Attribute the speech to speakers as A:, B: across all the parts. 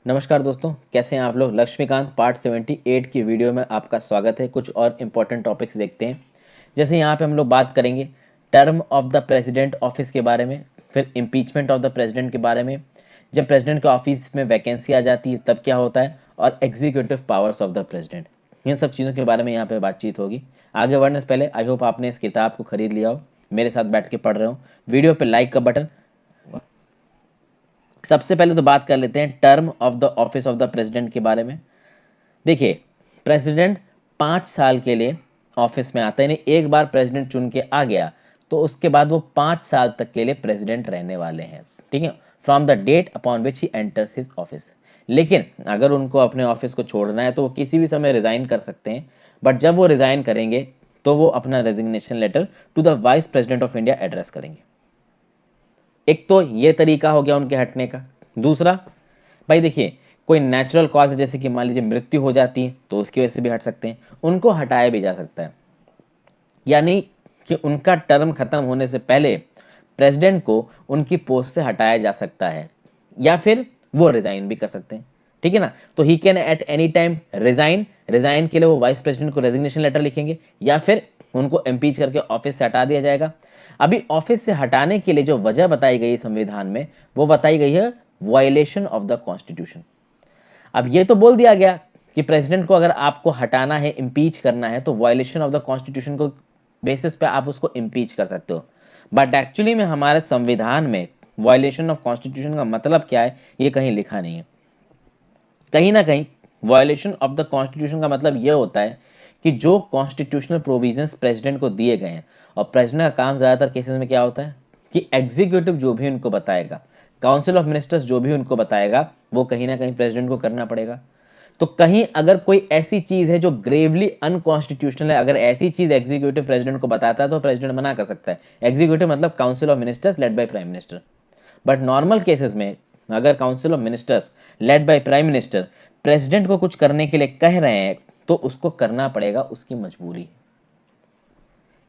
A: नमस्कार दोस्तों, कैसे हैं आप लोग। लक्ष्मीकांत पार्ट 78 की वीडियो में आपका स्वागत है। कुछ और इम्पोर्टेंट टॉपिक्स देखते हैं। जैसे यहाँ पे हम लोग बात करेंगे term of the president office के बारे में, फिर इम्पीचमेंट ऑफ द प्रेसिडेंट के बारे में, जब प्रेसिडेंट के ऑफिस में वैकेंसी आ जाती है तब क्या होता है, और executive powers of the president. इन सब चीज़ों के बारे में यहाँ पे बातचीत होगी। आगे बढ़ने से पहले आई होप आपने इस किताब को खरीद लिया हो, मेरे साथ बैठ के पढ़ रहे हो। वीडियो पे लाइक का बटन। सबसे पहले तो बात कर लेते हैं term of the office of the president के बारे में। देखिए, प्रेसिडेंट 5 साल के लिए ऑफिस में आता है, यानी एक बार प्रेसिडेंट चुन के आ गया तो उसके बाद वो 5 साल तक के लिए प्रेसिडेंट रहने वाले हैं। ठीक है, from the date upon which he enters his office. लेकिन अगर उनको अपने ऑफिस को छोड़ना है तो वो किसी भी समय रिजाइन कर सकते हैं। बट जब वो रिजाइन करेंगे तो वो अपना resignation letter to the vice president of India address करेंगे। एक तो ये तरीका हो गया उनके हटने का। दूसरा, भाई देखिए, कोई नेचुरल कॉज है, जैसे कि मान लीजिए मृत्यु हो जाती है तो उसकी वजह से भी हट सकते हैं, उनको हटाया भी जा सकता है। यानी कि उनका टर्म खत्म होने से पहले प्रेसिडेंट को उनकी पोस्ट से हटाया जा सकता है, या फिर वो रिजाइन भी कर सकते हैं। ठीक है ना, तो he can at any time resign. Resign के लिए वो वाइस प्रेसिडेंट को रेजिग्नेशन लेटर लिखेंगे, या फिर उनको इम्पीच करके ऑफिस से हटा दिया जाएगा। अभी ऑफिस से हटाने के लिए जो वजह बताई गई है संविधान में, वो बताई गई है वायलेशन ऑफ द कॉन्स्टिट्यूशन। अब ये तो बोल दिया गया कि प्रेसिडेंट को अगर आपको हटाना है, इम्पीच करना है, तो वायलेशन ऑफ द कॉन्स्टिट्यूशन को बेसिस पे आप उसको इम्पीच कर सकते हो। बट एक्चुअली में हमारे संविधान में वायलेशन ऑफ कॉन्स्टिट्यूशन का मतलब क्या है, ये कहीं लिखा नहीं है। कहीं ना कहीं वायलेशन ऑफ द कॉन्स्टिट्यूशन का मतलब यह होता है कि जो कॉन्स्टिट्यूशनल प्रोविजंस प्रेसिडेंट को दिए गए हैं, और प्रेसिडेंट का काम ज़्यादातर केसेस में क्या होता है कि एग्जीक्यूटिव जो भी उनको बताएगा, काउंसिल ऑफ मिनिस्टर्स जो भी उनको बताएगा, वो कहीं ना कहीं प्रेसिडेंट को करना पड़ेगा। तो कहीं अगर कोई ऐसी चीज़ है जो ग्रेवली अनकॉन्स्टिट्यूशनल है, अगर ऐसी चीज़ एग्जीक्यूटिव प्रेसिडेंट को बताता है तो प्रेसिडेंट मना कर सकता है। एग्जीक्यूटिव मतलब council of ministers led by prime minister. But normal cases में अगर council of ministers led by prime minister president को कुछ करने के लिए कह रहे हैं तो उसको करना पड़ेगा, उसकी मजबूरी।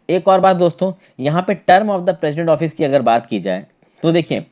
A: एक और बात दोस्तों, यहां पे term of the president office की अगर बात की जाए तो देखिए,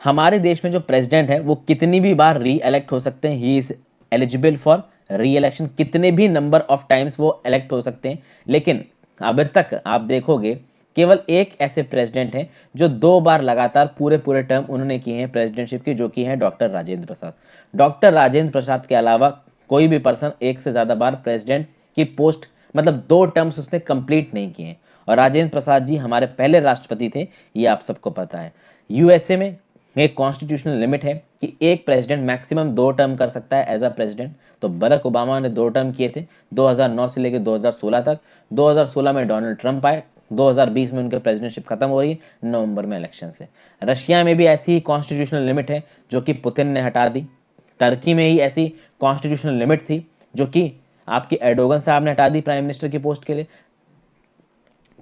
A: हमारे देश में जो प्रेसिडेंट है वो कितनी भी बार री इलेक्ट हो सकते हैं। ही इज एलिजिबल फॉर री इलेक्शन, कितने भी नंबर ऑफ टाइम्स वो इलेक्ट हो सकते हैं। लेकिन अब तक आप देखोगे केवल एक ऐसे प्रेसिडेंट हैं जो 2 बार लगातार पूरे पूरे टर्म उन्होंने किए हैं प्रेसिडेंटशिप की, जो कि हैं डॉक्टर राजेंद्र प्रसाद। डॉक्टर राजेंद्र प्रसाद के अलावा कोई भी पर्सन एक से ज़्यादा बार प्रेसिडेंट की पोस्ट, मतलब 2 टर्म्स उसने कंप्लीट नहीं किए हैं। और राजेंद्र प्रसाद जी हमारे पहले राष्ट्रपति थे, ये आप सबको पता है। यूएसए में एक कॉन्स्टिट्यूशनल लिमिट है कि एक प्रेसिडेंट मैक्सिमम 2 टर्म कर सकता है एज अ प्रेसिडेंट। तो बराक ओबामा ने 2 टर्म किए थे, 2009 से लेकर 2016 तक। 2016 में डोनाल्ड ट्रंप आए, 2020 में उनकी प्रेसिडेंटशिप खत्म हो रही है नवंबर में इलेक्शन से। रशिया में भी ऐसी ही कॉन्स्टिट्यूशनल लिमिट है जो कि पुतिन ने हटा दी। टर्की में ही ऐसी कॉन्स्टिट्यूशनल लिमिट थी जो कि आपकी एर्डोगन साहब ने हटा दी प्राइम मिनिस्टर की पोस्ट के लिए।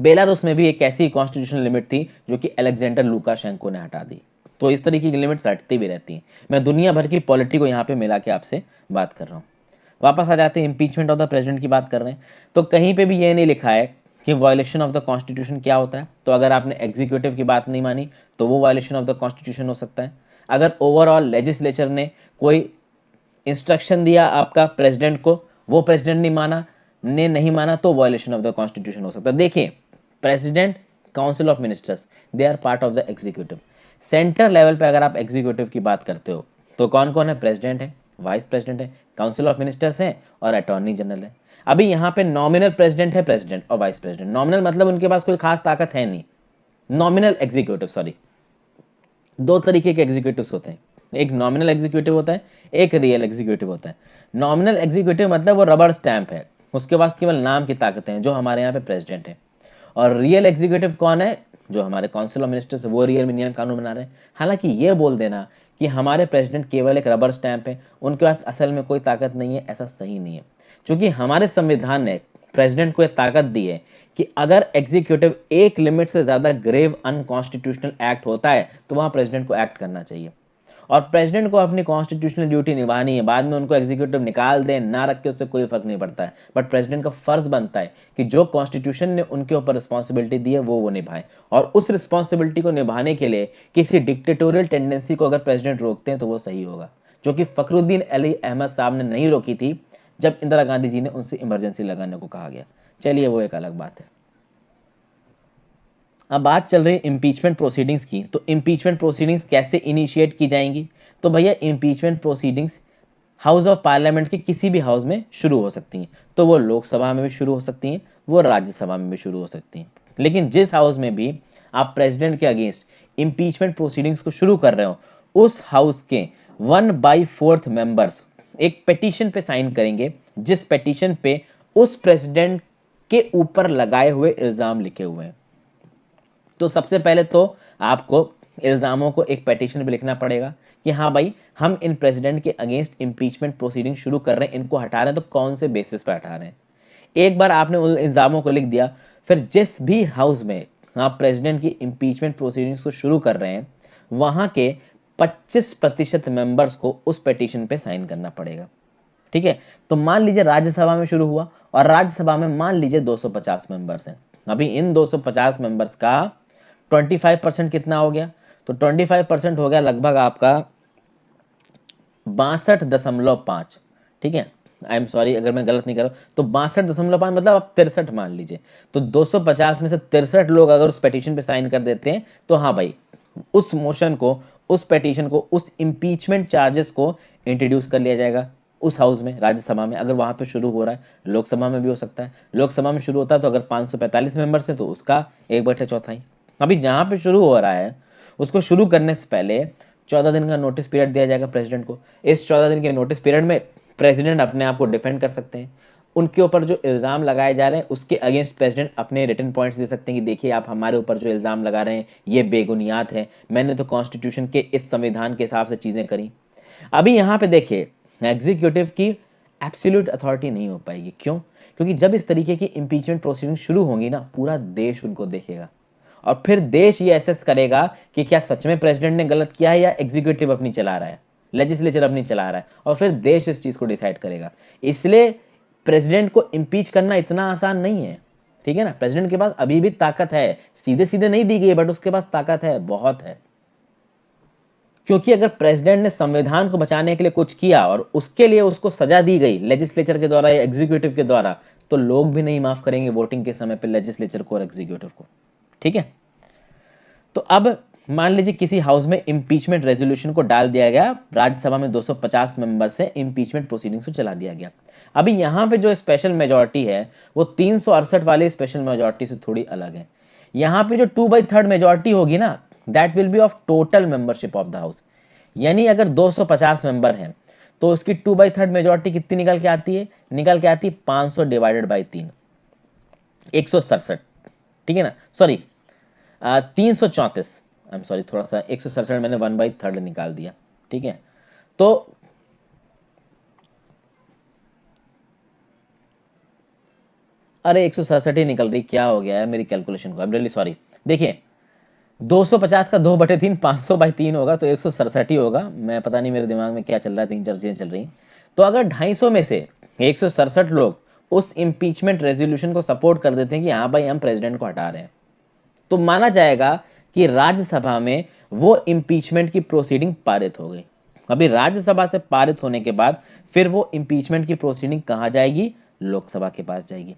A: बेलारूस में भी एक ऐसी कॉन्स्टिट्यूशनल लिमिट थी जो कि अलेक्जेंडर लुकाशेंको ने हटा दी। तो इस तरीके की लिमिट्स हटती भी रहती हैं। मैं दुनिया भर की पॉलिटी को यहाँ पे मिला के आपसे बात कर रहा हूँ। वापस आ जाते हैं, इम्पीचमेंट ऑफ द प्रेसिडेंट की बात कर रहे हैं। तो कहीं पे भी ये नहीं लिखा है कि वायलेशन ऑफ द कॉन्स्टिट्यूशन क्या होता है। तो अगर आपने एग्जीक्यूटिव की बात नहीं मानी तो वो वायलेशन ऑफ द कॉन्स्टिट्यूशन हो सकता है। अगर ओवरऑल लेजिस्लेचर ने कोई इंस्ट्रक्शन दिया आपका प्रेसिडेंट को, वो प्रेसिडेंट नहीं माना तो वायलेशन ऑफ द कॉन्स्टिट्यूशन हो सकता है। देखिए, president, council of ministers, they are part of the executive. Centre level पे अगर आप एग्जीक्यूटिव की बात करते हो तो कौन कौन है, प्रेसिडेंट है, वाइस प्रेसिडेंट है, काउंसिल ऑफ मिनिस्टर्स है, और अटॉर्नी जनरल है। अभी यहाँ पे नॉमिनल प्रेसिडेंट है, प्रेसिडेंट और वाइस प्रेसिडेंट। नॉमिनल मतलब उनके पास कोई खास ताकत है नहीं। नॉमिनल एग्जीक्यूटिव, सॉरी, 2 तरीके के एग्जीक्यूटिव्स होते हैं। एक नॉमिनल एग्जीक्यूटिव होता है, एक रियल एग्जीक्यूटिव होता है। नॉमिनल एग्जीक्यूटिव मतलब वो रबर स्टैंप है, उसके पास केवल नाम की ताकत है, जो हमारे यहाँ पे प्रेसिडेंट है। और रियल एग्जीक्यूटिव कौन है, जो हमारे काउंसिल ऑफ मिनिस्टर्स, वो रियल में नियम कानून बना रहे हैं। हालांकि ये बोल देना कि हमारे प्रेसिडेंट केवल एक रबर स्टैंप है, उनके पास असल में कोई ताकत नहीं है, ऐसा सही नहीं है। क्योंकि हमारे संविधान ने प्रेसिडेंट को यह ताकत दी है कि अगर एग्जीक्यूटिव एक लिमिट से ज़्यादा ग्रेव अनकॉन्स्टिट्यूशनल एक्ट होता है तो वहाँ प्रेसिडेंट को एक्ट करना चाहिए। और प्रेसिडेंट को अपनी कॉन्स्टिट्यूशनल ड्यूटी निभानी है, बाद में उनको एग्जीक्यूटिव निकाल दें ना रखे उससे कोई फर्क नहीं पड़ता है, बट प्रेसिडेंट का फर्ज बनता है कि जो कॉन्स्टिट्यूशन ने उनके ऊपर रिस्पॉन्सिबिलिटी दी है वो निभाएं, और उस रिस्पॉन्सिबिलिटी को निभाने के लिए किसी डिक्टेटोरियल टेंडेंसी को अगर प्रेसिडेंट रोकते हैं तो वो सही होगा, जो कि फखरुद्दीन अली अहमद साहब ने नहीं रोकी थी जब इंदिरा गांधी जी ने उनसे इमरजेंसी लगाने को कहा गया। चलिए वो एक अलग बात है। अब बात चल रही है इम्पीचमेंट प्रोसीडिंग्स की, तो इम्पीचमेंट प्रोसीडिंग्स कैसे इनिशिएट की जाएंगी? तो भैया impeachment proceedings house of parliament के किसी भी हाउस में शुरू हो सकती हैं, तो वो लोकसभा में भी शुरू हो सकती हैं, वो राज्यसभा में भी शुरू हो सकती हैं, लेकिन जिस हाउस में भी आप प्रेसिडेंट के अगेंस्ट इम्पीचमेंट प्रोसीडिंग्स को शुरू कर रहे हो उस हाउस के 1/4 मेंबर्स एक पिटीशन पे साइन करेंगे, जिस पिटीशन पे उस प्रेसिडेंट के ऊपर लगाए हुए इल्जाम लिखे हुए हैं। तो सबसे पहले तो आपको इल्ज़ामों को एक पिटीशन पे लिखना पड़ेगा कि हाँ भाई हम इन प्रेसिडेंट के अगेंस्ट इम्पीचमेंट प्रोसीडिंग शुरू कर रहे हैं, इनको हटा रहे हैं, तो कौन से बेसिस पे हटा रहे हैं। एक बार आपने उन इल्ज़ामों को लिख दिया, फिर जिस भी हाउस में आप प्रेसिडेंट की इम्पीचमेंट प्रोसीडिंग्स को शुरू कर रहे हैं वहाँ के 25% मेंबर्स को उस पिटीशन पे साइन करना पड़ेगा। ठीक है, तो मान लीजिए राज्यसभा में शुरू हुआ और राज्यसभा में मान लीजिए 250 मेंबर्स हैं। अभी इन 250 मेंबर्स का 25% कितना हो गया? तो 25% हो गया लगभग आपका 62.5। ठीक है, आई एम सॉरी अगर मैं गलत नहीं कर रहा, तो 62.5 मतलब आप 63 मान लीजिए। तो 250 में से 63 लोग अगर उस पिटीशन पे साइन कर देते हैं तो हाँ भाई उस मोशन को, उस पिटीशन को, उस इम्पीचमेंट चार्जेस को इंट्रोड्यूस कर लिया जाएगा उस हाउस में, राज्यसभा में अगर वहां पे शुरू हो रहा है, लोकसभा में भी हो सकता है। लोकसभा में शुरू होता है तो अगर 545 मेंबर्स है तो उसका 1/4। अभी जहां पे शुरू हो रहा है उसको शुरू करने से पहले 14 दिन का नोटिस पीरियड दिया जाएगा प्रेसिडेंट को। इस 14 दिन के नोटिस पीरियड में प्रेसिडेंट अपने आप को डिफेंड कर सकते हैं, उनके ऊपर जो इल्ज़ाम लगाए जा रहे हैं उसके अगेंस्ट प्रेसिडेंट अपने रिटन पॉइंट्स दे सकते हैं कि देखिए आप हमारे ऊपर जो इल्ज़ाम लगा रहे हैं ये बेबुनियाद है, मैंने तो कॉन्स्टिट्यूशन के इस संविधान के हिसाब से चीज़ें करी। अभी यहाँ पे देखिए एग्जीक्यूटिव की एब्सोल्यूट अथॉरिटी नहीं हो पाएगी। क्यों? क्योंकि जब इस तरीके की इम्पीचमेंट प्रोसीडिंग शुरू होंगी ना पूरा देश उनको देखेगा और फिर देश ये एसेस करेगा कि क्या सच में प्रेसिडेंट ने गलत किया है या एग्जीक्यूटिव अपनी चला रहा है, लेजिस्लेचर अपनी चला रहा है, और फिर देश इस चीज़ को डिसाइड करेगा। इसलिए प्रेसिडेंट को इम्पीच करना इतना आसान नहीं है। ठीक है ना, प्रेसिडेंट के पास अभी भी ताकत है, सीधे सीधे नहीं दी गई बट उसके पास ताकत है, बहुत है। क्योंकि अगर प्रेसिडेंट ने संविधान को बचाने के लिए कुछ किया और उसके लिए उसको सजा दी गई लेजिस्लेचर के द्वारा या एग्जीक्यूटिव के द्वारा, तो लोग भी नहीं माफ करेंगे वोटिंग के समय पे लेजिस्लेचर को और एग्जीक्यूटिव को। ठीक है, तो अब मान लीजिए किसी हाउस में इम्पीचमेंट रेजोल्यूशन को डाल दिया गया, राज्यसभा में 250 मेंबर से इम्पीचमेंट प्रोसीडिंग्स को चला दिया गया। अभी यहाँ पे जो स्पेशल मेजोरिटी है वो 368 वाली स्पेशल मेजोरिटी से थोड़ी अलग है। यहाँ पे जो 2/3 मेजोरिटी होगी ना, that will be of total membership of the house. यानी अगर 250 मेंबर हैं तो उसकी 2/3 मेजोरिटी कितनी निकल के आती है? निकल के आती है 500 डिवाइडेड बाई 3, 167। ठीक है ना, सॉरी 334, आई एम सॉरी, थोड़ा सा 167 मैंने 1/3 निकाल दिया। ठीक है, तो अरे 167 ही निकल रही, क्या हो गया है मेरी कैलकुलेशन को, आई एम रियली सॉरी। देखिए 250 का 2/3 500/3 होगा तो 167 ही होगा। मैं पता नहीं मेरे दिमाग में क्या चल रहा है, 3-4 चीजें चल रही। तो अगर 250 में से 167 लोग उस इम्पीचमेंट रेजोल्यूशन को सपोर्ट कर देते हैं कि हाँ भाई हम प्रेसिडेंट को हटा रहे हैं, तो माना जाएगा कि राज्यसभा में वो इम्पीचमेंट की प्रोसीडिंग पारित हो गई। अभी राज्यसभा से पारित होने के बाद फिर वो इम्पीचमेंट की प्रोसीडिंग कहाँ जाएगी? लोकसभा के पास जाएगी।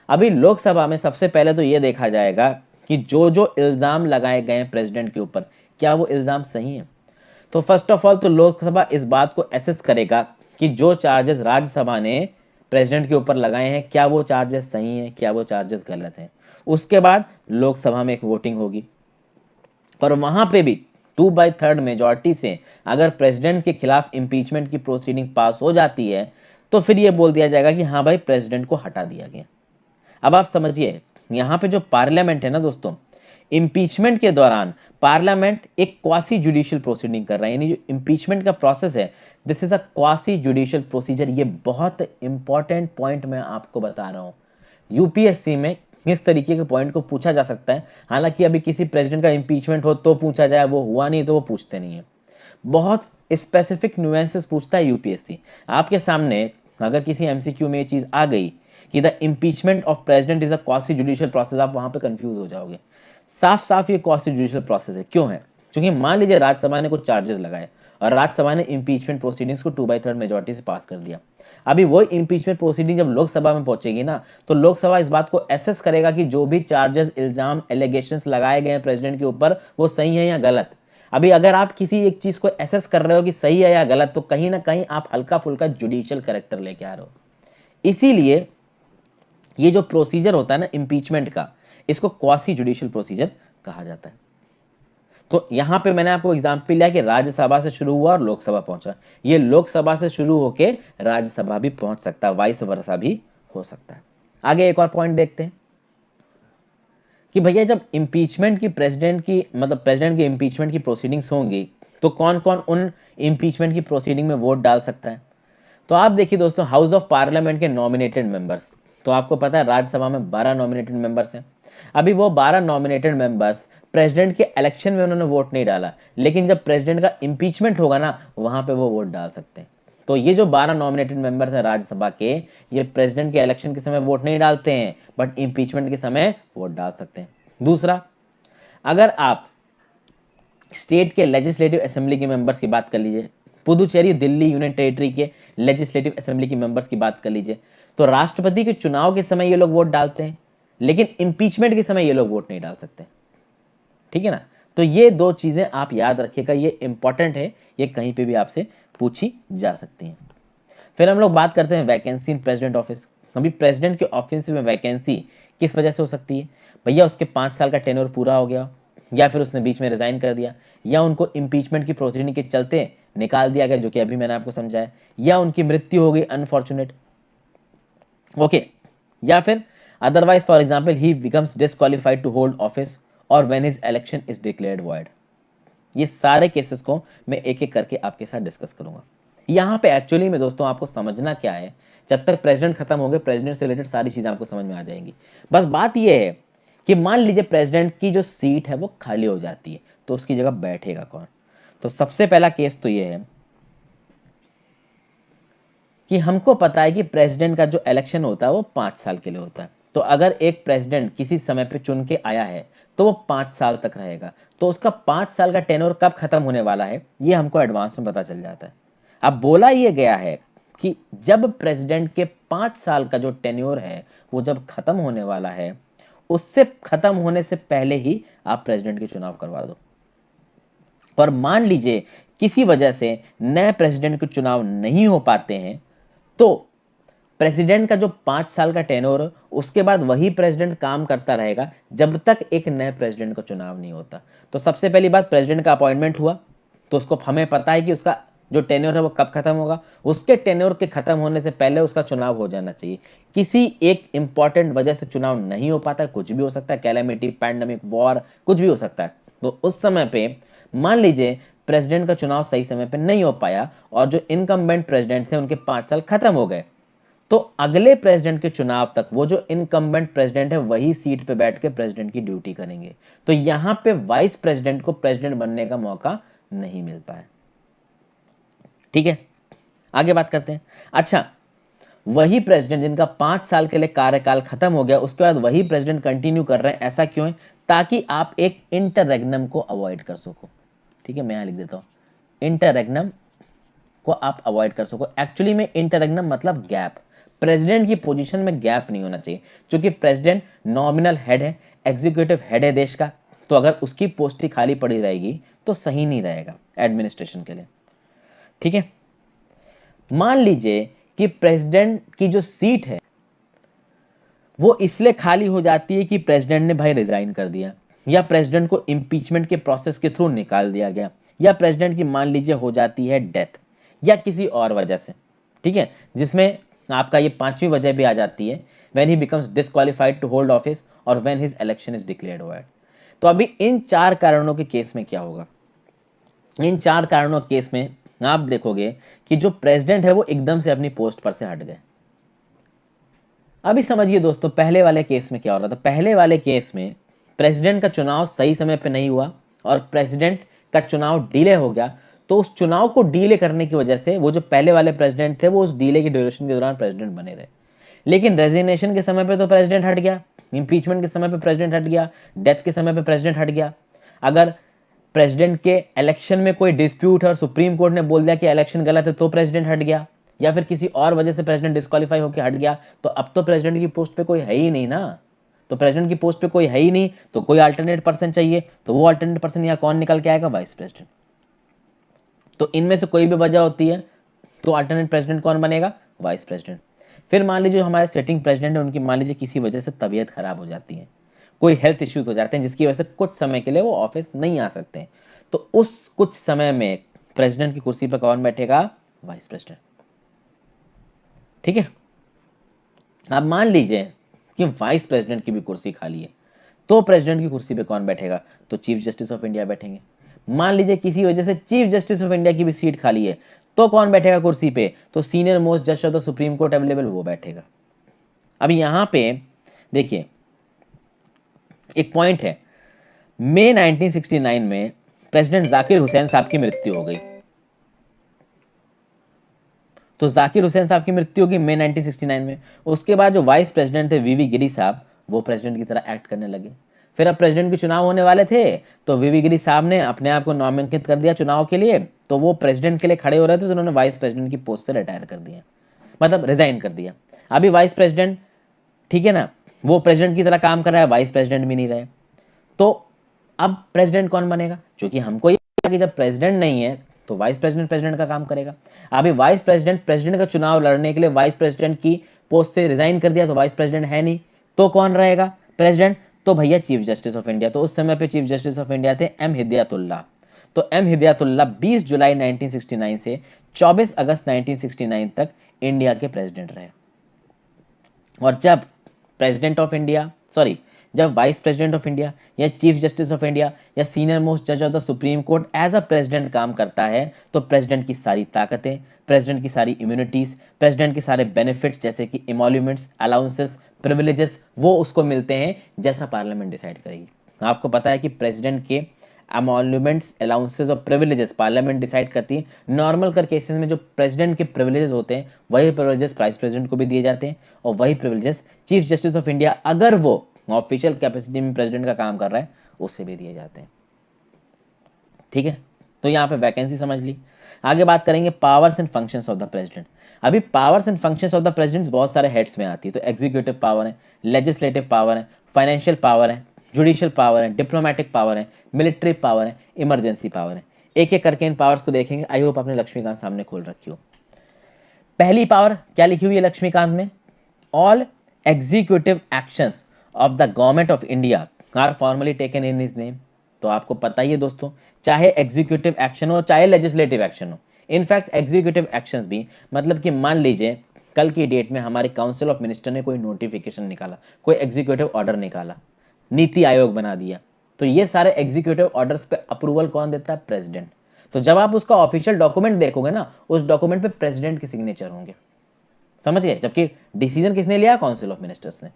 A: अभी लोकसभा में सबसे पहले तो ये देखा जाएगा कि जो जो इल्ज़ाम लगाए गए हैं प्रेसिडेंट के ऊपर, क्या वो इल्ज़ाम सही हैं। तो फर्स्ट ऑफ ऑल तो लोकसभा इस बात को एसेस करेगा कि जो चार्जेस राज्यसभा ने प्रेसिडेंट के ऊपर लगाए हैं क्या वो चार्जेस सही हैं, क्या वो चार्जेस गलत हैं। उसके बाद लोकसभा में एक वोटिंग होगी और वहां पे भी 2/3 मेजॉरिटी से अगर प्रेसिडेंट के खिलाफ इम्पीचमेंट की प्रोसीडिंग पास हो जाती है तो फिर ये बोल दिया जाएगा कि हाँ भाई प्रेसिडेंट को हटा दिया गया। अब आप समझिए यहाँ पे जो पार्लियामेंट है ना दोस्तों, इम्पीचमेंट के दौरान पार्लियामेंट एक क्वासी जुडिशियल प्रोसीडिंग कर रहा है, यानी जो इम्पीचमेंट का प्रोसेस है this is a quasi judicial procedure. ये बहुत इंपॉर्टेंट पॉइंट मैं आपको बता रहा हूँ। यूपीएससी में इस तरीके के पॉइंट को पूछा जा सकता है। हालांकि अभी किसी प्रेसिडेंट का इम्पीचमेंट हो तो पूछा जाए, वो हुआ नहीं तो वो पूछते नहीं है। बहुत स्पेसिफिक न्यूएंसेस पूछता है यूपीएससी। आपके सामने अगर किसी एमसीक्यू में ये चीज आ गई कि the impeachment of president is a quasi judicial process, आप वहां पे कंफ्यूज हो जाओगे। साफ साफ ये क्वासी जुडिशियल प्रोसेस है। क्यों है? क्योंकि मान लीजिए राज्यसभा ने कुछ चार्जेस लगाए और राज्यसभा ने इम्पीचमेंट प्रोसीडिंग्स को 2/3 मेजोरिटी से पास कर दिया। अभी वो इम्पीचमेंट प्रोसीडिंग जब लोकसभा में पहुंचेगी ना, तो लोकसभा इस बात को एसेस करेगा कि जो भी चार्जेस, इल्जाम, एलिगेशंस लगाए गए हैं प्रेसिडेंट के ऊपर, वो सही है या गलत। अभी अगर आप किसी एक चीज को एसेस कर रहे हो कि सही है या गलत, तो कहीं ना कहीं आप हल्का फुल्का जुडिशियल कैरेक्टर लेके आ रहे हो। इसीलिए ये जो प्रोसीजर होता है ना इम्पीचमेंट का, इसको क्वासी जुडिशियल प्रोसीजर कहा जाता है। तो यहां पे मैंने आपको एग्जांपल लिया कि राज्यसभा से शुरू हुआ और लोकसभा पहुंचा। ये लोकसभा से शुरू होकर राज्यसभा भी पहुंच सकता है, वाइस वर्सा भी हो सकता है। आगे एक और पॉइंट देखते हैं कि भैया जब इम्पीचमेंट की प्रेसिडेंट की इम्पीचमेंट की प्रोसीडिंग्स होंगी, तो कौन कौन उन इम्पीचमेंट की प्रोसीडिंग में वोट डाल सकता है? तो आप देखिए दोस्तों, हाउस ऑफ पार्लियामेंट के नॉमिनेटेड मेंबर्स, तो आपको पता है राज्यसभा में 12 नॉमिनेटेड मेंबर्स हैं। अभी वो 12 नॉमिनेटेड मेंबर्स प्रेसिडेंट के इलेक्शन में उन्होंने वोट नहीं डाला, लेकिन जब प्रेसिडेंट का इम्पीचमेंट होगा ना, वहां पे वो वोट डाल सकते हैं। तो ये जो 12 नॉमिनेटेड मेंबर्स हैं राज्यसभा के, ये प्रेसिडेंट के इलेक्शन के समय वोट नहीं डालते हैं, बट इम्पीचमेंट के समय वोट डाल सकते हैं। दूसरा, अगर आप स्टेट के लेजिस्लेटिव असेंबली के मेंबर्स की बात कर लीजिए, पुदुचेरी, दिल्ली यूनियन टेरिटरी के लेजिस्लेटिव असेंबली के मेंबर्स की बात कर लीजिए, तो राष्ट्रपति के चुनाव के समय ये लोग वोट डालते हैं, लेकिन इंपीचमेंट के समय ये लोग वोट नहीं डाल सकते। ठीक है ना? तो ये दो चीजें आप याद रखिएगा, ये इंपॉर्टेंट है, ये कहीं पे भी आपसे पूछी जा सकती हैं। फिर हम लोग बात करते हैं वैकेंसी इन प्रेसिडेंट ऑफिस। अभी प्रेसिडेंट के ऑफिस में वैकेंसी किस वजह से हो सकती है? भैया उसके 5 साल का टेन्योर पूरा हो गया, या फिर उसने बीच में रिजाइन कर दिया, या उनको इम्पीचमेंट की प्रोसीडिंग के चलते निकाल दिया गया, जो कि अभी मैंने आपको समझाया, या उनकी मृत्यु हो गई अनफॉर्चुनेट, ओके, या फिर otherwise for example he becomes disqualified to hold office और when his election is declared void. ये सारे केसेस को मैं एक एक करके आपके साथ डिस्कस करूंगा। यहाँ पे एक्चुअली में दोस्तों आपको समझना क्या है, जब तक प्रेसिडेंट खत्म हो गए, प्रेसिडेंट से रिलेटेड सारी चीजें आपको समझ में आ जाएंगी। बस बात यह है कि मान लीजिए प्रेसिडेंट की जो सीट है वो खाली हो जाती है, तो उसकी जगह बैठेगा कौन? तो सबसे पहला केस तो ये है कि हमको पता है कि प्रेसिडेंट का जो इलेक्शन होता है वो 5 साल के लिए होता है। तो अगर एक प्रेसिडेंट किसी समय पे चुन के आया है, तो वो 5 साल तक रहेगा। तो उसका 5 साल का टेन्योर कब खत्म होने वाला है, ये हमको एडवांस में पता चल जाता है। अब बोला ये गया है कि जब प्रेसिडेंट के 5 साल का जो टेन्योर है वो जब खत्म होने वाला है, उससे खत्म होने से पहले ही आप प्रेसिडेंट के चुनाव करवा दो। और मान लीजिए किसी वजह से नए प्रेसिडेंट के चुनाव नहीं हो पाते हैं, तो प्रेसिडेंट का जो 5 साल का टेन्योर, उसके बाद वही प्रेसिडेंट काम करता रहेगा जब तक एक नए प्रेसिडेंट का चुनाव नहीं होता। तो सबसे पहली बात, प्रेसिडेंट का अपॉइंटमेंट हुआ, तो उसको हमें पता है कि उसका जो टेन्योर है वो कब खत्म होगा। उसके टेन्योर के खत्म होने से पहले उसका चुनाव हो जाना चाहिए। किसी एक इंपॉर्टेंट वजह से चुनाव नहीं हो पाता, कुछ भी हो सकता है, कैलेमिटी, पैंडेमिक, वॉर, कुछ भी हो सकता है, तो उस समय पे मान लीजिए प्रेसिडेंट का चुनाव सही समय पे नहीं हो पाया और जो इनकम्बेंट प्रेसिडेंट थे उनके 5 साल खत्म हो गए, तो अगले प्रेसिडेंट के चुनाव तक वो जो इनकम्बेंट प्रेसिडेंट है वही सीट पे बैठ के प्रेसिडेंट की ड्यूटी करेंगे। तो यहां पे वाइस प्रेसिडेंट को प्रेसिडेंट बनने का मौका नहीं मिलता है। ठीक है, आगे बात करते हैं। अच्छा, वही प्रेसिडेंट जिनका 5 साल के लिए कार्यकाल खत्म हो गया, उसके बाद वही प्रेसिडेंट कंटिन्यू कर रहे हैं, ऐसा क्यों है? ताकि आप एक इंटररेग्नम को अवॉइड कर सको। ठीक है, मैं यहां लिख देता हूं, इंटररेग्नम को आप अवॉइड कर सको। एक्चुअली में इंटररेग्नम मतलब गैप, प्रेसिडेंट की पोजीशन में गैप नहीं होना चाहिए, क्योंकि प्रेसिडेंट नॉमिनल हेड है, एग्जीक्यूटिव हेड है देश का। तो अगर उसकी पोस्ट ही खाली पड़ी रहेगी तो सही नहीं रहेगा एडमिनिस्ट्रेशन के लिए। ठीक है, मान लीजिए कि प्रेसिडेंट की जो सीट है वो इसलिए खाली हो जाती है कि प्रेसिडेंट ने भाई रिजाइन कर दिया, या प्रेसिडेंट को इम्पीचमेंट के प्रोसेस के थ्रू निकाल दिया गया, या प्रेसिडेंट की मान लीजिए हो जाती है डेथ, या किसी और वजह से। ठीक है, जिसमें आपका ये 5वीं वजह भी आ जाती है, when he becomes disqualified to hold office और when his election is declared void. तो अभी इन 4 कारणों के केस में क्या होगा? इन 4 कारणों के केस में आप देखोगे कि जो प्रेसिडेंट है वो एकदम से अपनी पोस्ट पर से हट गए। अभी समझिए दोस्तों, पहले वाले केस में क्या हो रहा था। पहले वाले केस में प्रेसिडेंट का चुनाव सही समय पे नहीं हुआ और प्रेसिडेंट का चुनाव डिले हो गया, तो उस चुनाव को डीले करने की वजह से वो जो पहले वाले प्रेसिडेंट थे वो उस डीले की ड्यूरेशन के दौरान प्रेसिडेंट बने रहे। लेकिन रेजिग्नेशन के समय पे तो प्रेसिडेंट हट गया, इंपीचमेंट के समय पे प्रेसिडेंट हट गया, डेथ के समय पे प्रेसिडेंट हट गया। अगर प्रेसिडेंट के इलेक्शन में कोई डिस्प्यूट है और सुप्रीम कोर्ट ने बोल दिया कि इलेक्शन गलत है तो प्रेसिडेंट हट गया, या फिर किसी और वजह से प्रेसिडेंट डिस्क्वालीफाई होकर हट गया, तो अब तो प्रेसिडेंट की पोस्ट पे कोई है ही नहीं ना। तो प्रेसिडेंट की पोस्ट पे कोई है ही नहीं तो कोई अल्टरनेट पर्सन चाहिए, तो वो अल्टरनेट पर्सन यहाँ कौन निकल के आएगा? Vice president. तो इनमें से कोई भी वजह होती है तो अल्टरनेट प्रेसिडेंट कौन बनेगा? Vice president. फिर मान लीजिए हमारे सेटिंग प्रेसिडेंट है, उनकी मान लीजिए किसी वजह से तबीयत खराब हो जाती है, कोई हेल्थ इश्यूज हो जाते हैं जिसकी वजह से कुछ समय के लिए वो ऑफिस नहीं आ सकते हैं, तो उस कुछ समय में प्रेसिडेंट की कुर्सी पर कौन बैठेगा? Vice president. ठीक है। अब मान लीजिए कि वाइस प्रेसिडेंट की भी कुर्सी खाली है, तो प्रेसिडेंट की कुर्सी पे कौन बैठेगा? तो चीफ जस्टिस ऑफ इंडिया बैठेंगे। मान लीजिए किसी वजह से चीफ जस्टिस ऑफ इंडिया की भी सीट खाली है, तो कौन बैठेगा कुर्सी पे? तो सीनियर मोस्ट जज of the supreme court available, वो बैठेगा। अब यहां पे देखिए एक पॉइंट है, मई 1969 में प्रेसिडेंट जाकिर हुसैन साहब की मृत्यु हो गई। तो जाकिर हुसैन साहब की मृत्यु होगी मई 1969 में। उसके बाद जो वाइस प्रेसिडेंट थे वीवी गिरी साहब, वो प्रेसिडेंट की तरह एक्ट करने लगे। फिर अब प्रेसिडेंट के चुनाव होने वाले थे, तो वीवी गिरी साहब ने अपने आप को नामांकित कर दिया चुनाव के लिए, तो वो प्रेसिडेंट के लिए खड़े हो रहे थे, तो उन्होंने वाइस प्रेसिडेंट की पोस्ट से रिटायर कर दिया, मतलब रिजाइन कर दिया। अभी वाइस प्रेसिडेंट, ठीक है ना, वो प्रेसिडेंट की तरह काम कर रहा है, वाइस प्रेसिडेंट भी नहीं रहे, तो अब प्रेसिडेंट कौन बनेगा? क्योंकि हमको ये कि जब प्रेसिडेंट नहीं है तो वाइस प्रेसिडेंट प्रेसिडेंट का काम करेगा। अभी वाइस प्रेसिडेंट प्रेसिडेंट का चुनाव लड़ने के लिए वाइस प्रेसिडेंट की पोस्ट से रिजाइन कर दिया, तो वाइस प्रेसिडेंट है नहीं, तो कौन रहेगा प्रेसिडेंट? तो भैया चीफ जस्टिस ऑफ इंडिया। तो उस समय पे चीफ जस्टिस ऑफ इंडिया थे एम हिदायतुल्लाह। तो एम हिदायतुल्लाह 20 जुलाई 1969 से 24 अगस्त 1969 तक इंडिया के प्रेसिडेंट रहे। और जब प्रेसिडेंट ऑफ इंडिया, सॉरी, जब वाइस प्रेसिडेंट ऑफ इंडिया या चीफ जस्टिस ऑफ इंडिया या सीनियर मोस्ट जज of the supreme court as a president काम करता है, तो प्रेसिडेंट की सारी ताकतें, प्रेसिडेंट की सारी इम्यूनिटीज, प्रेसिडेंट के सारे बेनिफिट्स जैसे कि इमोल्यूमेंट्स, अलाउंसेस, प्रिविलेजेस, वो उसको मिलते हैं जैसा पार्लियामेंट डिसाइड करेगी। आपको पता है कि प्रेसिडेंट के अमॉल्यूमेंट्स, अलाउंसेस और प्रिविलेजेस पार्लियामेंट डिसाइड करती है। नॉर्मल कर केसेस में जो प्रेसिडेंट के प्रिविलेजेस होते हैं वही प्रिविलेजेस वाइस प्रेसिडेंट को भी दिए जाते हैं, और वही privileges chief justice of India, अगर वो ऑफिशियल कैपेसिटी में प्रेसिडेंट का काम कर रहा है, उससे भी दिए जाते हैं। ठीक है, तो यहाँ पे वैकेंसी समझ ली। आगे बात करेंगे powers and functions of the president. अभी powers and functions of the president बहुत सारे हेड्स में आती है, तो एग्जीक्यूटिव पावर है, लेजिस्लेटिव पावर है, फाइनेंशियल पावर है, जुडिशियल पावर है, डिप्लोमेटिक पावर है, मिलिट्री पावर है, इमरजेंसी पावर है। एक एक करके इन पावर्स को देखेंगे। आई होप आपने लक्ष्मीकांत सामने खोल रखी हो। पहली पावर क्या लिखी हुई है लक्ष्मीकांत में? All executive actions of the government of India are formally taken in his name. तो आपको पता ही है दोस्तों, चाहे एग्जीक्यूटिव एक्शन हो चाहे लेजिस्लेटिव एक्शन हो, इनफैक्ट एग्जीक्यूटिव एक्शंस भी, मतलब कि मान लीजिए कल की डेट में हमारे काउंसिल ऑफ मिनिस्टर ने कोई नोटिफिकेशन निकाला, कोई एग्जीक्यूटिव ऑर्डर निकाला, नीति आयोग बना दिया, तो ये सारे एग्जीक्यूटिव ऑर्डर्स पे अप्रूवल कौन देता है? प्रेसिडेंट। तो जब आप उसका ऑफिशियल डॉक्यूमेंट देखोगे ना, उस डॉक्यूमेंट पे प्रेसिडेंट के सिग्नेचर होंगे, समझ गए? जबकि डिसीजन किसने लिया? काउंसिल ऑफ मिनिस्टर्स ने।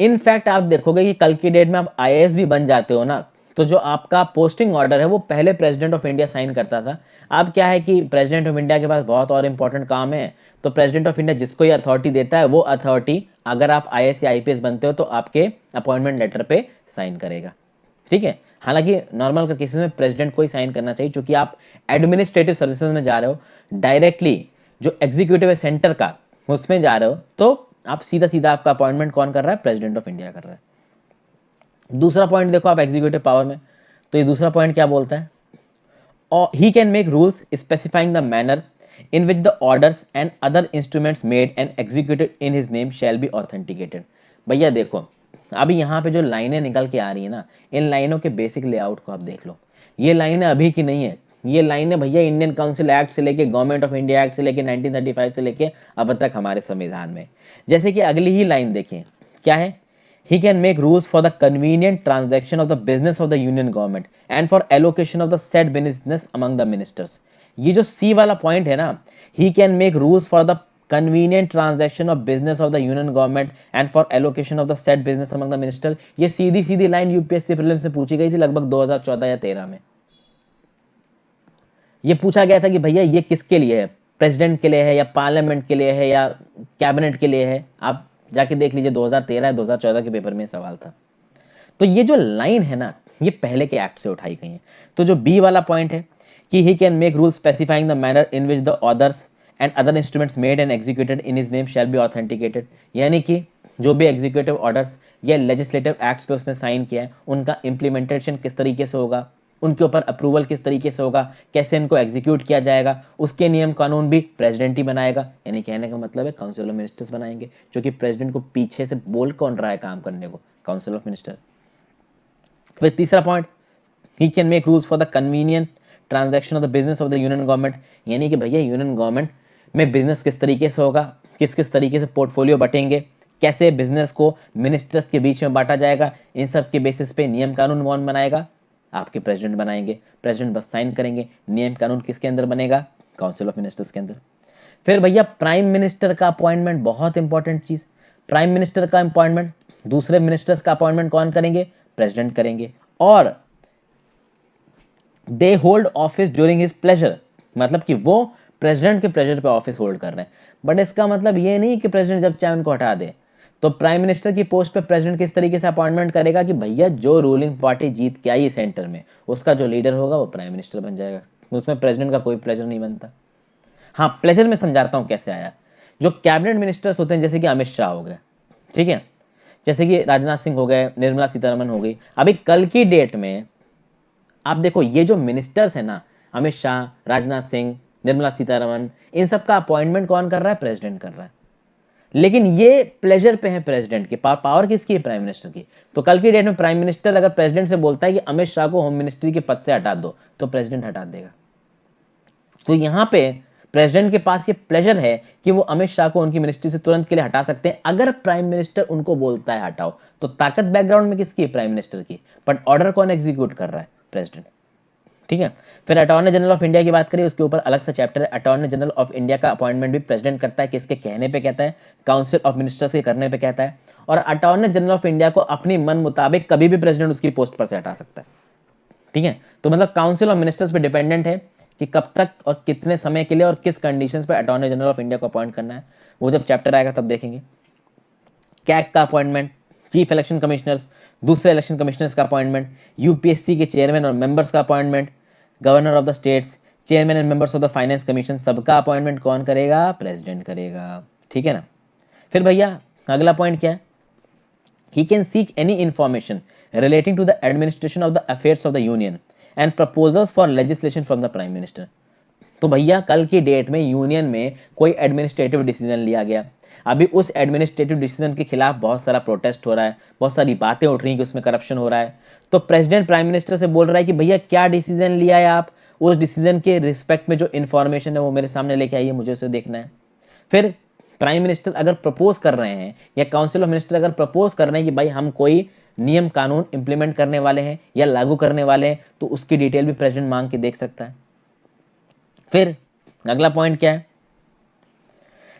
A: इनफैक्ट आप देखोगे कि कल की डेट में आप आईएएस भी बन जाते हो ना, तो जो आपका पोस्टिंग ऑर्डर है वो पहले प्रेसिडेंट ऑफ इंडिया साइन करता था। अब क्या है कि प्रेसिडेंट ऑफ इंडिया के पास बहुत और इंपॉर्टेंट काम है, तो प्रेसिडेंट ऑफ इंडिया जिसको ये अथॉरिटी देता है, वो अथॉरिटी अगर आप आईएएस या आईपीएस बनते हो तो आपके अपॉइंटमेंट लेटर पे साइन करेगा। ठीक है, हालांकि नॉर्मल केसेस में प्रेसिडेंट को ही साइन करना चाहिए, क्योंकि आप एडमिनिस्ट्रेटिव सर्विसेज में जा रहे हो, डायरेक्टली जो एग्जीक्यूटिव है सेंटर का उसमें जा रहे हो, तो आप सीधा सीधा आपका अपॉइंटमेंट कौन कर रहा है? प्रेसिडेंट ऑफ इंडिया कर रहा है। दूसरा पॉइंट देखो आप एग्जीक्यूटिव पावर में, तो ये दूसरा पॉइंट क्या बोलता है? और he can make rules specifying the manner in which the orders and other instruments made and executed in his name shall be authenticated. भैया देखो, अभी यहाँ पे जो लाइनें निकल के आ रही है ना, इन लाइनों के बेसिक लेआउट को आप देख लो। ये लाइनें अभी की नहीं है, ये लाइनें भैया इंडियन काउंसिल एक्ट से लेके, गवर्नमेंट ऑफ इंडिया एक्ट से लेके, 1935 से लेके अब तक हमारे संविधान में। जैसे कि अगली ही लाइन देखिए, क्या है? He can make rules for the convenient transaction of the business of the union government and for allocation of the said business among the ministers। ये जो C वाला पॉइंट है ना, he can make rules for the convenient transaction of business of the union government and for allocation of the said business among the minister, ये सीधी सीधी line UPSC prelims से पूछी गई थी लगभग 2014 या 13 में। ये पूछा गया था कि भैया ये किसके लिए है, प्रेसिडेंट के लिए है या पार्लियामेंट के लिए है या कैबिनेट के लिए है, आप जाके देख लीजिए 2013 2014 के पेपर में सवाल था। तो ये जो लाइन है ना, ये पहले के एक्ट से उठाई गई है। तो जो बी वाला पॉइंट है कि he can make rule specifying the manner in which the orders and other instruments made and executed in his name shall be authenticated, यानी कि जो भी एग्जीक्यूटिव ऑर्डर्स या लेजिस्लेटिव एक्ट्स पे उसने साइन किया है उनका इम्प्लीमेंटेशन किस तरीके से होगा, उनके ऊपर अप्रूवल किस तरीके से होगा, कैसे इनको एग्जीक्यूट किया जाएगा, उसके नियम कानून भी प्रेसिडेंट ही बनाएगा। यानी कहने का मतलब है काउंसिल ऑफ मिनिस्टर्स बनाएंगे, जो कि प्रेसिडेंट को पीछे से बोल कौन रहा है काम करने को, काउंसिल ऑफ मिनिस्टर। फिर तीसरा point, he can make rules for the convenient transaction of the business of the union government, यानी कि भैया यूनियन गवर्नमेंट में बिजनेस किस तरीके से होगा, किस किस तरीके से पोर्टफोलियो बटेंगे, कैसे बिजनेस को मिनिस्टर्स के बीच में बांटा जाएगा, इन सब के बेसिस पे नियम कानून कौन बनाएगा, आपके प्रेसिडेंट बनाएंगे। प्रेसिडेंट बस साइन करेंगे, नियम कानून किसके अंदर बनेगा, काउंसिल ऑफ मिनिस्टर्स के अंदर। फिर भैया प्राइम मिनिस्टर का अपॉइंटमेंट, बहुत इंपॉर्टेंट चीज, प्राइम मिनिस्टर का अपॉइंटमेंट, दूसरे मिनिस्टर्स का अपॉइंटमेंट कौन करेंगे, प्रेसिडेंट करेंगे। और they hold office during his pleasure, मतलब कि वो प्रेसिडेंट के प्लेजर पे ऑफिस होल्ड कर रहे हैं। बट इसका मतलब ये नहीं कि प्रेसिडेंट जब चाहे उनको हटा दे। तो प्राइम मिनिस्टर की पोस्ट पे प्रेसिडेंट किस तरीके से अपॉइंटमेंट करेगा कि भैया जो रूलिंग पार्टी जीत के आई सेंटर में, उसका जो लीडर होगा वो प्राइम मिनिस्टर बन जाएगा, उसमें प्रेसिडेंट का कोई प्लेजर नहीं बनता। हाँ, प्लेजर में समझाता हूँ कैसे आया। जो कैबिनेट मिनिस्टर्स होते हैं जैसे कि अमित शाह हो गए, ठीक है, जैसे कि राजनाथ सिंह हो गए, निर्मला सीतारमण हो गई, अभी कल की डेट में आप देखो ये जो मिनिस्टर्स है ना, अमित शाह, राजनाथ सिंह, निर्मला सीतारमण, इन सब का अपॉइंटमेंट कौन कर रहा है, प्रेसिडेंट कर रहा है। लेकिन ये प्लेजर पे है प्रेसिडेंट की, पावर किसकी है, प्राइम मिनिस्टर की। तो कल की डेट में प्राइम मिनिस्टर अगर प्रेसिडेंट से बोलता है कि अमित शाह को होम मिनिस्ट्री के पद से हटा दो, तो प्रेसिडेंट हटा देगा। तो यहां पे प्रेसिडेंट के पास ये प्लेजर है कि वो अमित शाह को उनकी मिनिस्ट्री से तुरंत के लिए हटा सकते हैं अगर प्राइम मिनिस्टर उनको बोलता है हटाओ। तो ताकत बैकग्राउंड में किसकी है, प्राइम मिनिस्टर की, बट ऑर्डर कौन एग्जीक्यूट कर रहा है, प्रेसिडेंट। ठीक है। फिर अटॉर्नी जनरल ऑफ इंडिया की बात करिए, उसके ऊपर अलग सा चैप्टर है। अटॉर्नी जनरल ऑफ इंडिया का अपॉइंटमेंट भी प्रेसिडेंट करता है, किसके कहने पे कहता है, काउंसिल ऑफ मिनिस्टर्स के करने पे कहता है। और अटॉर्नी जनरल ऑफ इंडिया को अपनी मन मुताबिक कभी भी प्रेसिडेंट उसकी पोस्ट पर से हटा सकता है। ठीक है, तो मतलब काउंसिल ऑफ मिनिस्टर्स पे डिपेंडेंट है कि कब तक और कितने समय के लिए और किस कंडीशंस पे अटॉर्नी जनरल ऑफ इंडिया को अपॉइंट करना है। वो जब चैप्टर आएगा तब देखेंगे। कैग का अपॉइंटमेंट, चीफ इलेक्शन कमिश्नर्स, दूसरे इलेक्शन कमिश्नर्स का अपॉइंटमेंट, यूपीएससी के चेयरमैन और मेंबर्स का appointment, governor of the states, chairman and members of the finance commission, सबका अपॉइंटमेंट कौन करेगा, प्रेसिडेंट करेगा। ठीक है ना। फिर भैया अगला पॉइंट क्या है, he can seek any information relating to the administration of the affairs of the union and proposals for legislation from the prime minister। तो भैया कल की डेट में यूनियन में कोई एडमिनिस्ट्रेटिव डिसीजन लिया गया, अभी उस एडमिनिस्ट्रेटिव डिसीजन के खिलाफ बहुत सारा प्रोटेस्ट हो रहा है, बहुत सारी बातें उठ रही हैं कि उसमें करप्शन हो रहा है। तो प्रेसिडेंट प्राइम मिनिस्टर से बोल रहा है कि भैया क्या डिसीजन लिया है आप, उस डिसीजन के रिस्पेक्ट में जो इन्फॉर्मेशन है वो मेरे सामने लेके आइए, मुझे उसे देखना है। फिर प्राइम मिनिस्टर अगर प्रपोज कर रहे हैं या काउंसिल ऑफ मिनिस्टर अगर प्रपोज कर रहे हैं कि भाई हम कोई नियम कानून इंप्लीमेंट करने वाले हैं या लागू करने वाले हैं, तो उसकी डिटेल भी प्रेसिडेंट मांग के देख सकता है। फिर अगला पॉइंट क्या है,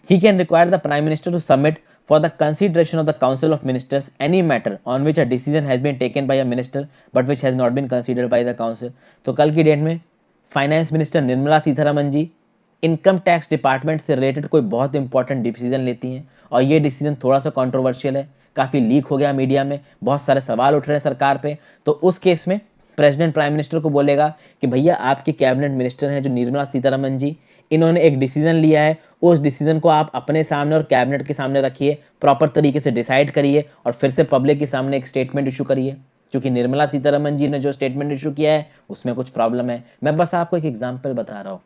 A: he can require the prime minister to submit for the consideration of the council of ministers any matter on which a decision has been taken by a minister but which has not been considered by the council। तो कल की date में finance minister Nirmala Sitharaman ji income tax department से related कोई बहुत important decision लेती हैं, और ये डिसीजन थोड़ा सा कंट्रोवर्शियल है, काफ़ी लीक हो गया मीडिया में, बहुत सारे सवाल उठ रहे हैं सरकार पे। तो उस केस में प्रेसिडेंट प्राइम मिनिस्टर को बोलेगा कि भैया आपके कैबिनेट मिनिस्टर हैं जो निर्मला सीतारमण जी, इन्होंने एक डिसीजन लिया है, उस डिसीजन को आप अपने सामने और कैबिनेट के सामने रखिए, प्रॉपर तरीके से डिसाइड करिए और फिर से पब्लिक के सामने एक स्टेटमेंट इशू करिए। क्योंकि निर्मला सीतारमण जी ने जो स्टेटमेंट इशू किया है उसमें कुछ प्रॉब्लम है। मैं बस आपको एक एग्जाम्पल बता रहा हूँ।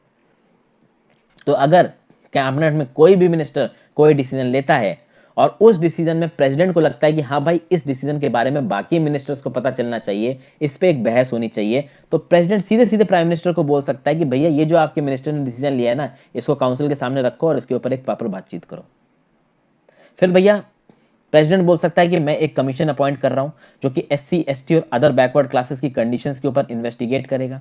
A: तो अगर कैबिनेट में कोई भी मिनिस्टर कोई डिसीजन लेता है और उस डिसीजन में प्रेसिडेंट को लगता है कि हाँ भाई इस डिसीजन के बारे में बाकी मिनिस्टर्स को पता चलना चाहिए, इस पे एक बहस होनी चाहिए, तो प्रेसिडेंट सीधे सीधे प्राइम मिनिस्टर को बोल सकता है कि भैया ये जो आपके मिनिस्टर ने डिसीजन लिया है ना, इसको काउंसिल के सामने रखो और इसके ऊपर एक प्रॉपर बातचीत करो। फिर भैया प्रेसिडेंट बोल सकता है कि मैं एक कमीशन अपॉइंट कर रहा हूँ जो कि SC ST और अदर बैकवर्ड क्लासेस की कंडीशंस के ऊपर इन्वेस्टिगेट करेगा।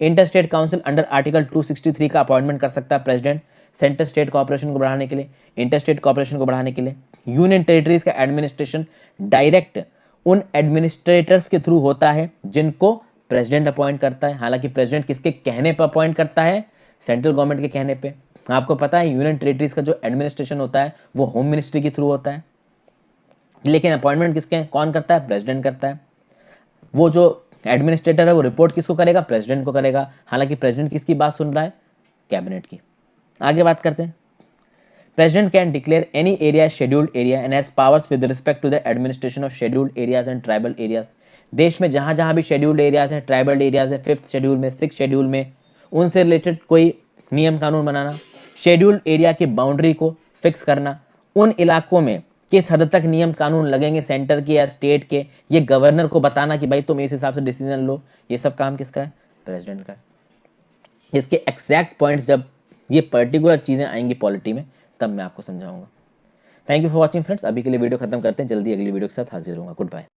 A: Inter state council under article 263 का अपॉइंटमेंट कर सकता है प्रेसिडेंट, सेंटर स्टेट कोऑपरेशन को बढ़ाने के लिए, इंटर स्टेट कोऑपरेशन को बढ़ाने के लिए। यूनियन टेरिटरीज का एडमिनिस्ट्रेशन डायरेक्ट उन एडमिनिस्ट्रेटर्स के थ्रू होता है जिनको प्रेसिडेंट अपॉइंट करता है। हालांकि प्रेसिडेंट किसके कहने पर अपॉइंट करता है? सेंट्रल गवर्नमेंट के कहने पे। आपको पता है यूनियन टेरिटरीज का जो एडमिनिस्ट्रेशन होता है वो होम मिनिस्ट्री के थ्रू होता है, लेकिन अपॉइंटमेंट किसके कौन करता है? प्रेसिडेंट करता है। वो जो एडमिनिस्ट्रेटर है वो रिपोर्ट किसको करेगा? प्रेसिडेंट को करेगा। हालांकि प्रेसिडेंट किसकी बात सुन रहा है? कैबिनेट की। आगे बात करते हैं। President can declare any area as scheduled area and has powers with respect to the administration of scheduled areas and tribal areas. देश में जहाँ जहाँ भी शेड्यूल्ड एरियाज हैं, ट्राइबल एरियाज हैं, 5th शेड्यूल में, 6th शेड्यूल में, उनसे रिलेटेड कोई नियम कानून बनाना, शेड्यूल्ड एरिया की बाउंड्री को फिक्स करना, उन इलाकों में किस हद तक नियम कानून लगेंगे सेंटर के या स्टेट के, ये गवर्नर को बताना कि भाई तुम इस हिसाब से डिसीजन लो, ये सब काम किसका है? प्रेसिडेंट का है। इसके एग्जैक्ट पॉइंट्स जब ये पर्टिकुलर चीज़ें आएंगी पॉलिटी में तब मैं आपको समझाऊंगा। Thank you for watching friends. अभी के लिए वीडियो खत्म करते हैं, जल्दी अगली वीडियो के साथ हाजिर होऊंगा। Good bye.